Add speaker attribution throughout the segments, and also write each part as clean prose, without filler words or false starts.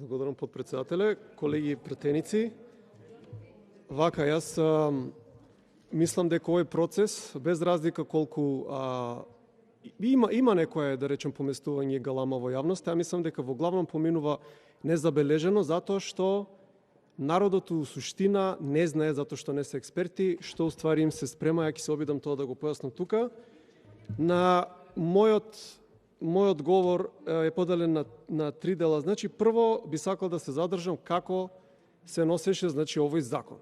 Speaker 1: Благодарам, подпредседателе. Колеги претеници, вака, јас мислам дека овој процес, без разлика колку има некое, да речем, поместување галама во јавноста, ја мислам дека во главном поминува незабележено, затоа што народот у суштина не знае, затоа што не се експерти, што уствари им се спрема. Ја ќе се обидам тоа да го појаснам тука. На мојот говор е поделен на три дела. Значи, прво би сакал да се задржам како се носеше овој закон.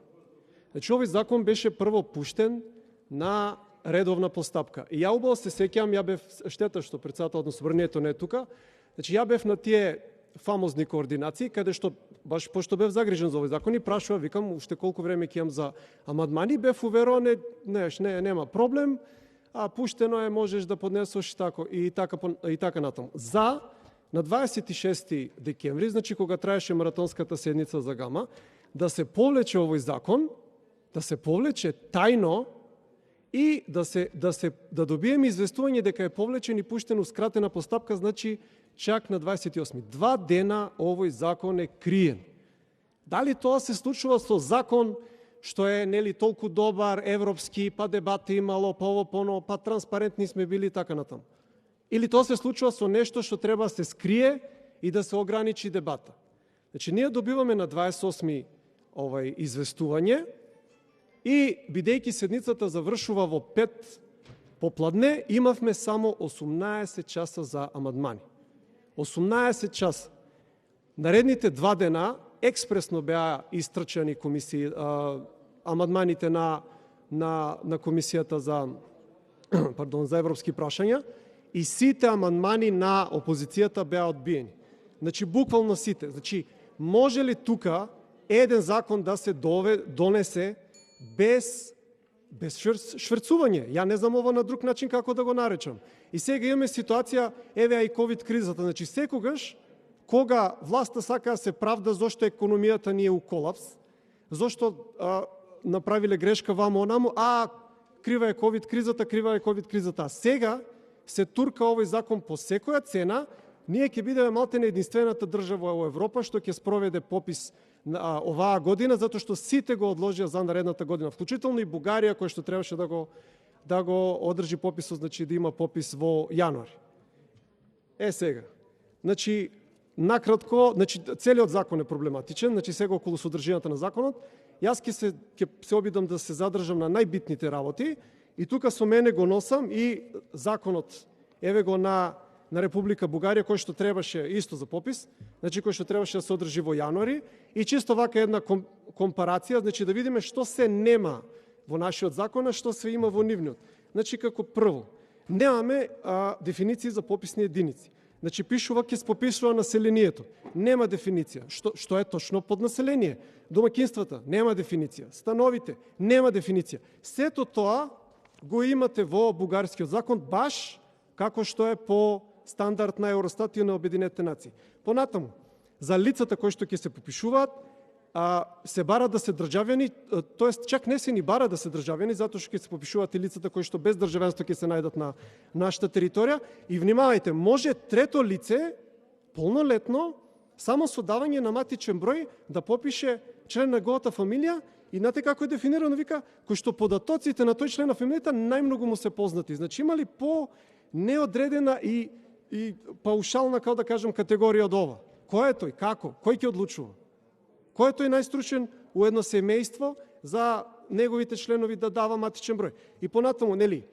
Speaker 1: Значи, овој закон беше прво пуштен на редовна постапка. И ја убаво се сеќавам, ја бев, штета што председател на собранието не е тука, значи ја бев на тие фамозни координации, каде што, баш пошто бев загрижен за овој закон и прашува, викам, уште колку време ќе имам за амандмани, бев уверуван, нема проблем, пуштено е, можеш да поднесеш и така натаму. На 26 декември, значи кога траеше маратонската седница за ГАМА, да се повлече овој закон, да се повлече тајно и да добиеме известување дека е повлечен и пуштен у скратена постапка, значи чак на 28. 2 дена овој закон е криен. Дали тоа се случува со закон што е толку добар, европски, па дебати имало, па ово, поно, па транспарентни сме били и така натаму? Или тоа се случува со нешто што треба да се скрие и да се ограничи дебата? Значи, ние добиваме на 28 известување и, бидејќи седницата завршува во 5 попладне, имавме само 18 часа за амандмани. 18 часа. Наредните 2 дена експресно беа истрчани амандманите на комисијата за европски прашања и сите амандмани на опозицијата беа одбиени. Значи, буквално сите. Значи, може ли тука еден закон да се донесе без шверцување? Ја не знам ова на друг начин како да го наречам. И сега имаме ситуација, еве и ковид кризата. Значи, секогаш кога власта сака да се правда зошто економијата ни е у колапс, зошто направиле грешка вамо онаму, крива е ковид кризата. А сега се турка овој закон по секоја цена, ние ќе бидеме малтене единствената држава во Европа што ќе спроведе попис оваа година, затоа што сите го одложија за наредната година, вклучително и Бугарија, која што требаше да го одржи пописот, значи да има попис во јануари. Сега, значи, накратко, целиот закон е проблематичен, значи сега околу содржината на законот. Јас ќе се обидам да се задржам на најбитните работи и тука со мене го носам и законот, еве го на Република Бугарија, кој што требаше исто за попис, значи кој што требаше да се одржи во јануари, и чисто вака една компарација, значи да видиме што се нема во нашиот закон, а што се има во нивниот. Значи, како прво, немаме дефиниции за пописни единици. Значи, пишува ќе се попишува населението. Нема дефиниција. Што е точно поднаселение? Домакинствата, нема дефиниција. Становите, нема дефиниција. Сето тоа го имате во бугарскиот закон, баш како што е по стандард на Евростат и на Обединетите нации. Понатаму, за лицата кои што ќе се попишуваат, се бара да се државјани, тоест чак не се ни бара да се државјани, затоа што ќе се попишуваат и лицата кои што без државенство ќе се најдат на нашата територија. И внимавајте, може трето лице, полнолетно, само со давање на матичен број да попише член на неговата фамилија, и знаете како е дефинирано, вика, кој што податоците на тој член на фамилијата најмногу му се познати. Значи, има ли по неодредена и паушална, како да кажем, категорија од ова? Кој е тој? Како? Кој ќе одлучува? Кој е тој најстручен у едно семејство за неговите членови да дава матичен број? И понатаму, нели,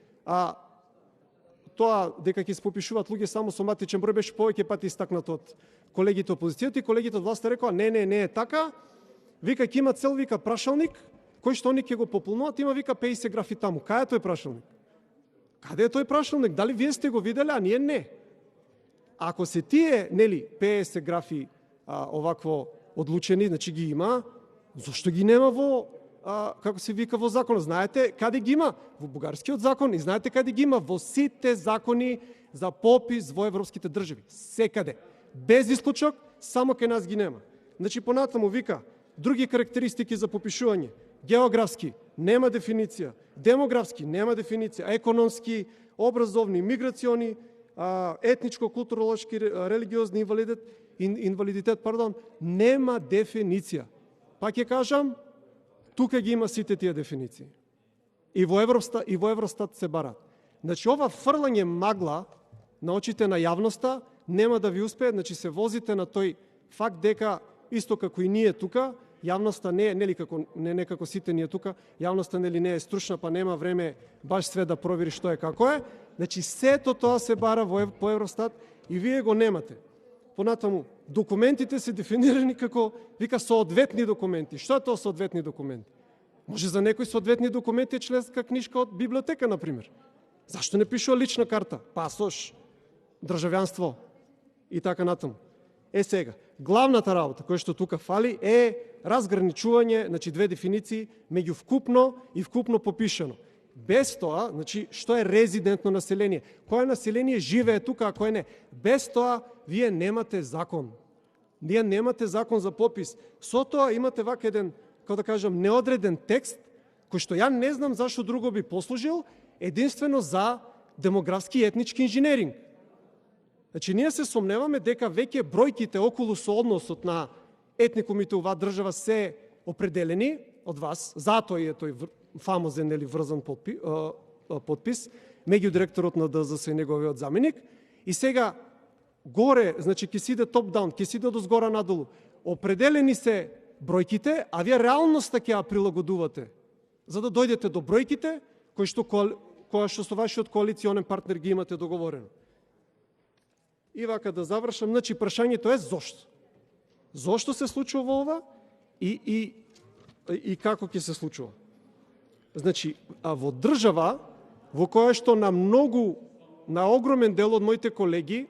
Speaker 1: тоа дека ќе се попишуваат луѓе само со матичен број беше повеќе пати истакнато од колегите опозицијата и колегите од власта рекоа не е така. Вика ќе има цел прашалник кој што они ќе го пополнуваат, има вика 50 графи таму. Кај е тој прашалник? Каде е тој прашалник? Дали вие сте го виделе, а ние не? Ако се тие, нели, 50 графи овакво одлучени, значи ги има, зошто ги нема во, како се вика, во закон? Знаете каде ги има? Во бугарскиот закон. И знаете каде ги има? Во сите закони за попис во европските држави. Секаде. Без исклучок, само кај нас ги нема. Значи, понатаму вика, други карактеристики за попишување. Географски, нема дефиниција. Демографски, нема дефиниција. Економски, образовни, миграциони, етничко-културолошки, религиозни инвалидитет, нема дефиниција. Пак ќе кажам, тука ги има сите тие дефиниции. И во Евростат се барат. Значи, ова фрлање магла на очите на јавноста нема да ви успее, значи се возите на тој факт дека, исто како и ние тука, јавноста не е, нели како сите ние тука, јавноста нели не е стручна, па нема време баш све да провери што е како е. Значи сето тоа се бара по Евростат и вие го немате. Понатаму, документите се дефинирани како, вика, соодветни документи. Што е тоа соодветни документи? Може за некој соодветни документи е членска книжка од библиотека, например. Зашто не пишува лична карта, пасош, државјанство и така натаму? Сега, главната работа која што тука фали е разграничување, значи две дефиниции меѓу вкупно и вкупно попишано. Без тоа, значи, што е резидентно население? Кое население живее тука, а кое не? Без тоа, вие немате закон. Вие немате закон за попис. Со тоа имате вака еден, како да кажам, неодреден текст, кој што ја не знам зашто друго би послужил, единствено за демографски и етнички инженеринг. Значи, ние се сомневаме дека веќе бројките околу соодносот на етникумите у оваа држава се определени од вас, затоа е тој фамозен или врзан подпис меѓу директорот на ДЗС и неговиот заменик. И сега горе, значи ќе си иде топ-даун, ќе си иде од згора надолу. Определени се бројките, а вие реалноста ќе ја прилагодувате, за да дојдете до бројките која што со вашиот коалиционен партнер ги имате договорено. И вака да завршам, значи прашањето е зошто? Зошто се случува ова и како ќе се случува? Значи, во држава во која што на огромен дел од моите колеги,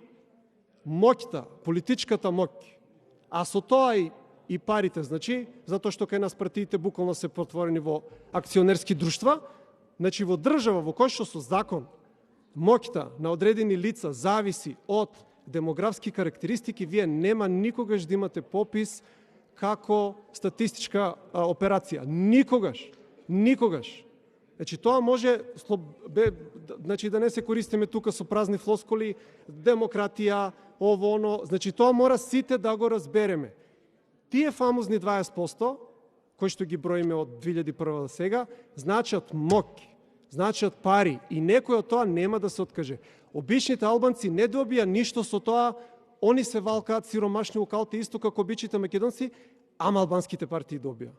Speaker 1: моќта, политичката моќ, а со тоа и парите, значи, затоа што кај нас партиите буквално се претворени во акционерски друштва, значи во држава во која што со закон моќта на одредени лица зависи од демографски карактеристики, вие нема никогаш да имате попис како статистичка операција. Никогаш. Никогаш. Значи, тоа може, значи, да не се користиме тука со празни флоскули, демократија, ово, оно, значи, тоа мора сите да го разбереме. Тие фамозни 20%, кои што ги броиме од 2001 до сега, значат моќ, значат пари и некој од тоа нема да се откаже. Обичните албанци не добија ништо со тоа, они се валкаат сиромашни локалти исто како обичните македонци, ама албанските партии добија.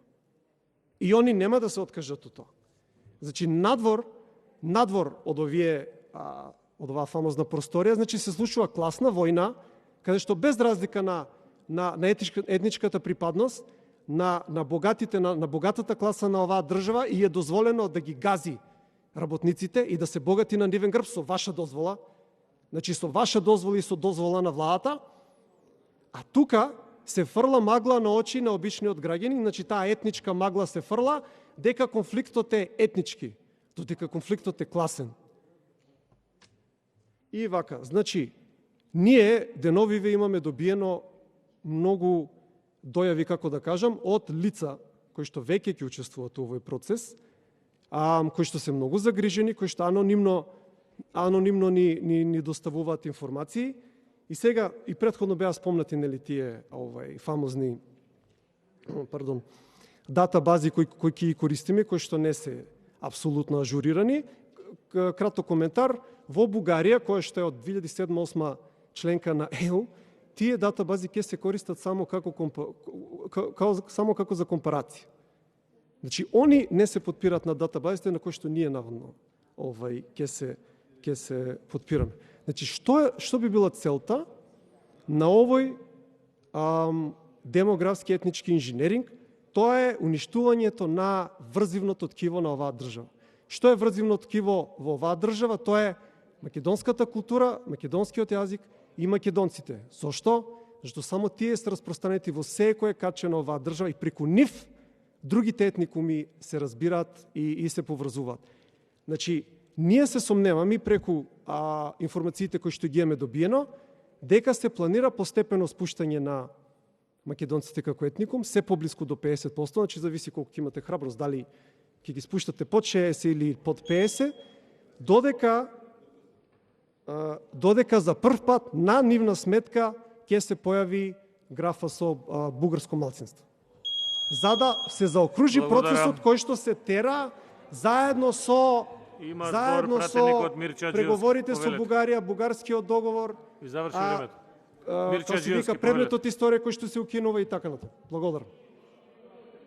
Speaker 1: И они нема да се откажат од тоа. Значи, надвор од оваа фамозна просторија, значи се случува класна војна, каде што без разлика на етничката припадност, на богатата класа на оваа држава и е дозволено да ги гази работниците и да се богати на нивен грб со ваша дозвола, значи со ваша дозвола и со дозвола на владата, а тука се фрла магла на очи на обичниот граѓанин, значи таа етничка магла се фрла дека конфликтот е етнички, додека конфликтот е класен. И вака, значи, ние деновиве имаме добиено многу дојави, како да кажам, од лица кои што веќе ќе учествуваат во овој процес, кои што се многу загрижени, кои што анонимно ни доставуваат информации. И сега, и претходно беа спомнати нели тие фамозни датабази кои ќе користиме, кои што не се апсолутно ажурирани. Краток коментар, во Бугарија, која што е од 2007-2008 членка на ЕУ, тие датабази ќе се користат само како за компарација. Значи, они не се подпират на датабазите на кои што ние наводно ќе се подпираме. Значи, што би била целта на овој демографски етнички инженеринг? Тоа е уништувањето на врзивното ткиво на оваа држава. Што е врзивно ткиво во оваа држава? Тоа е македонската култура, македонскиот јазик и македонците. Зошто? Зашто само тие се распространети во секое каче на оваа држава и преку нив другите етникуми се разбираат и се поврзуваат. Значи, ние се сомневаме преку информациите кои што ги имаме добиено, дека се планира постепено спуштање на македонците како етникум, се поблиску до 50%, значи зависи колку ќе имате храброст, дали ќе ги спуштате под 60 или под 50, додека додека за прв пат на нивна сметка ќе се појави графа со бугарско малцинство. За да се заокружи процесот кој што се тера заедно со преговорите со Бугарија, бугарскиот договор,
Speaker 2: И заврши времето.
Speaker 1: тоа се вика предметот историја кој што се укинува и така натаму. Благодарам.